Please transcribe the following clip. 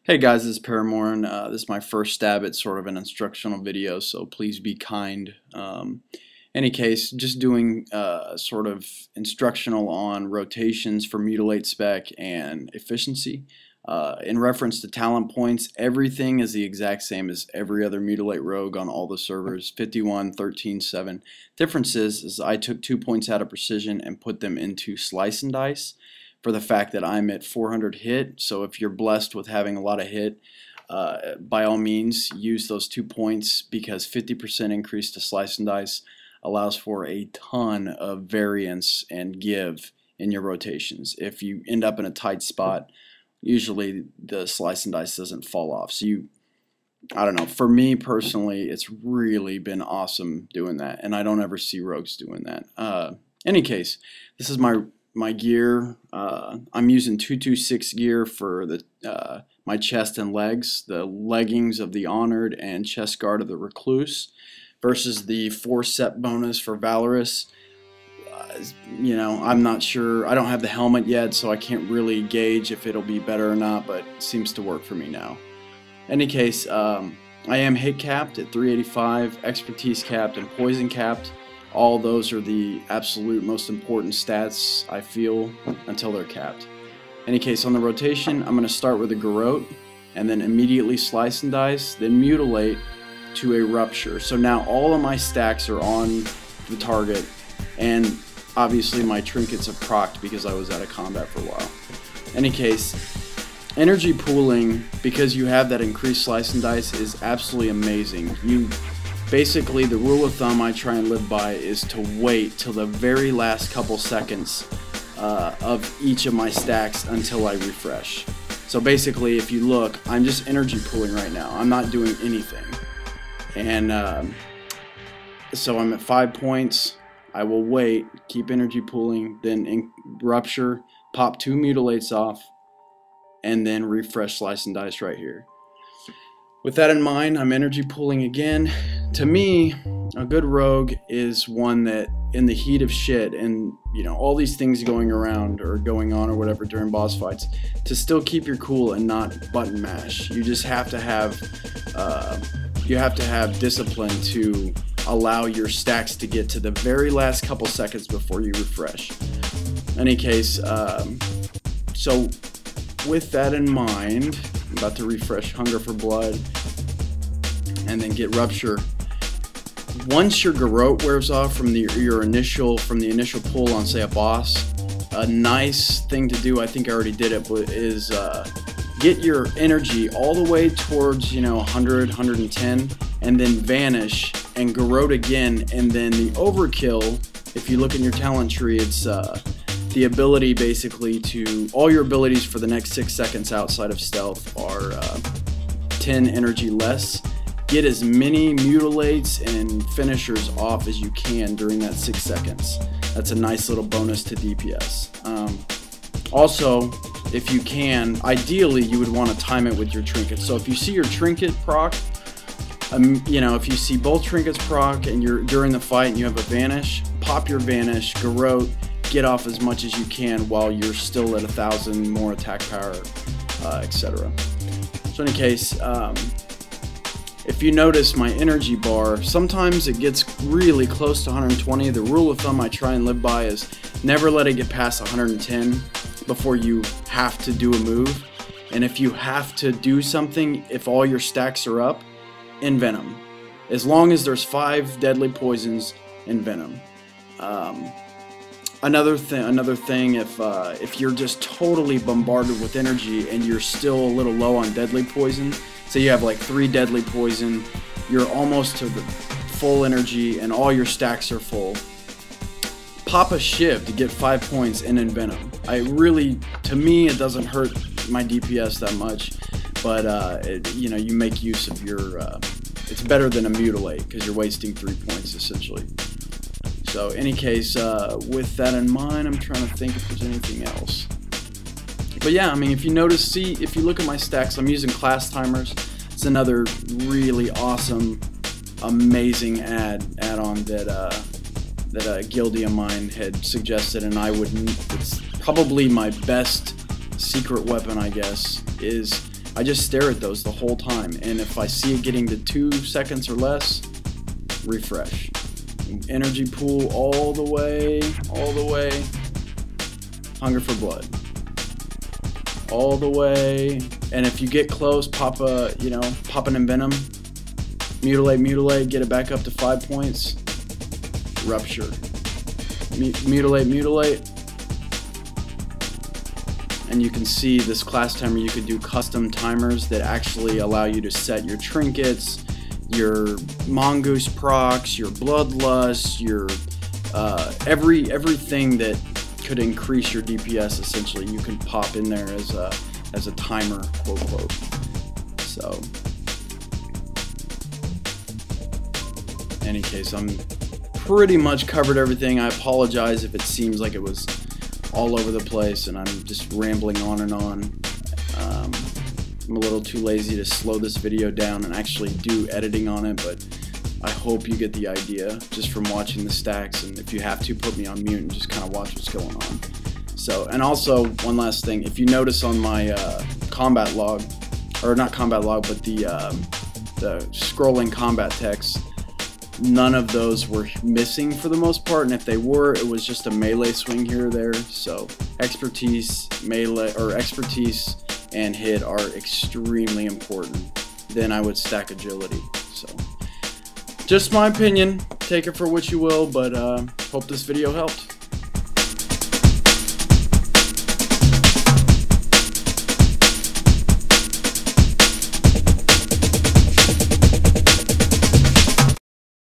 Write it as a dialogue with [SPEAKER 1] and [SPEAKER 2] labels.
[SPEAKER 1] Hey guys, this is Paramore, and this is my first stab at sort of an instructional video, so please be kind. Any case, just doing sort of instructional on rotations for mutilate spec and efficiency. In reference to talent points, everything is the exact same as every other mutilate rogue on all the servers, 51, 13, 7. Difference is I took 2 points out of precision and put them into slice and dice, for the fact that I'm at 400 hit. So if you're blessed with having a lot of hit, by all means use those 2 points, because 50% increase to slice and dice allows for a ton of variance and give in your rotations. If you end up in a tight spot, usually the slice and dice doesn't fall off. So I don't know, for me personally, it's really been awesome doing that, and I don't ever see rogues doing that. Any case, this is my gear. I'm using 226 gear for the my chest and legs, the leggings of the Honored and chest guard of the Recluse, versus the 4-set bonus for Valorous. You know, I'm not sure. I don't have the helmet yet, so I can't really gauge if it'll be better or not, but it seems to work for me now. Any case, I am hit capped at 385, expertise capped, and poison capped. All those are the absolute most important stats, I feel, until they're capped. Any case, on the rotation, I'm going to start with a garrote, and then immediately slice and dice, then mutilate to a rupture. So now all of my stacks are on the target, and obviously my trinkets have procced because I was out of combat for a while. Any case, energy pooling, because you have that increased slice and dice, is absolutely amazing. Basically, the rule of thumb I try and live by is to wait till the very last couple seconds of each of my stacks until I refresh. So basically, if you look, I'm just energy pooling right now. I'm not doing anything. And so I'm at 5 points. I will wait, keep energy pooling, then rupture, pop 2 mutilates off, and then refresh slice and dice right here. With that in mind, I'm energy pooling again. To me, a good rogue is one that, in the heat of shit and, you know, all these things going around or going on or whatever during boss fights, to still keep your cool and not button mash. You just have to have discipline to allow your stacks to get to the very last couple seconds before you refresh. In any case, so with that in mind, I'm about to refresh Hunger for Blood and then get Rupture. Once your garrote wears off from the initial pull on, say, a boss, a nice thing to do, I think I already did it, but is get your energy all the way towards, you know, 100, 110, and then vanish and garrote again. And then the overkill, if you look in your talent tree, it's the ability basically to, all your abilities for the next 6 seconds outside of stealth are 10 energy less. Get as many mutilates and finishers off as you can during that 6 seconds. That's a nice little bonus to DPS. Also, if you can, ideally you would want to time it with your trinket. So if you see your trinket proc, you know, if you see both trinkets proc and you're during the fight and you have a vanish, pop your vanish, garrote, get off as much as you can while you're still at 1,000 more attack power, etc. So in any case, if you notice my energy bar, sometimes it gets really close to 120. The rule of thumb I try and live by is never let it get past 110 before you have to do a move. And if you have to do something, if all your stacks are up, envenom. As long as there's 5 deadly poisons, envenom. Another thing, if you're just totally bombarded with energy and you're still a little low on deadly poison, say you have like 3 deadly poison, you're almost to the full energy and all your stacks are full, pop a shiv to get 5 points and envenom. To me, it doesn't hurt my DPS that much, but you know, you make use of your, it's better than a mutilate because you're wasting 3 points essentially. So any case, with that in mind, I'm trying to think if there's anything else. But yeah, I mean, if you notice, if you look at my stacks, I'm using class timers. It's another really awesome, amazing add-on that a guildie of mine had suggested, and it's probably my best secret weapon, I guess, is I just stare at those the whole time, and if I see it getting to 2 seconds or less, refresh. Energy pool all the way, hunger for blood, all the way. And if you get close, pop an envenom, mutilate, get it back up to 5 points, rupture, mutilate. And you can see this class timer, you could do custom timers that actually allow you to set your trinkets, your mongoose procs, your bloodlust, your everything that could increase your DPS. Essentially, you can pop in there as a timer, quote. So, in any case, I'm pretty much covered everything. I apologize if it seems like it was all over the place and I'm just rambling on and on. I'm a little too lazy to slow this video down and actually do editing on it, but I hope you get the idea just from watching the stacks, and if you have to, put me on mute and just kind of watch what's going on. So, and also one last thing, if you notice on my combat log, or not combat log, but the scrolling combat text, none of those were missing for the most part, and if they were, it was just a melee swing here or there. So expertise, melee, or expertise and hit are extremely important. Then I would stack agility. So just my opinion, take it for what you will, but hope this video helped.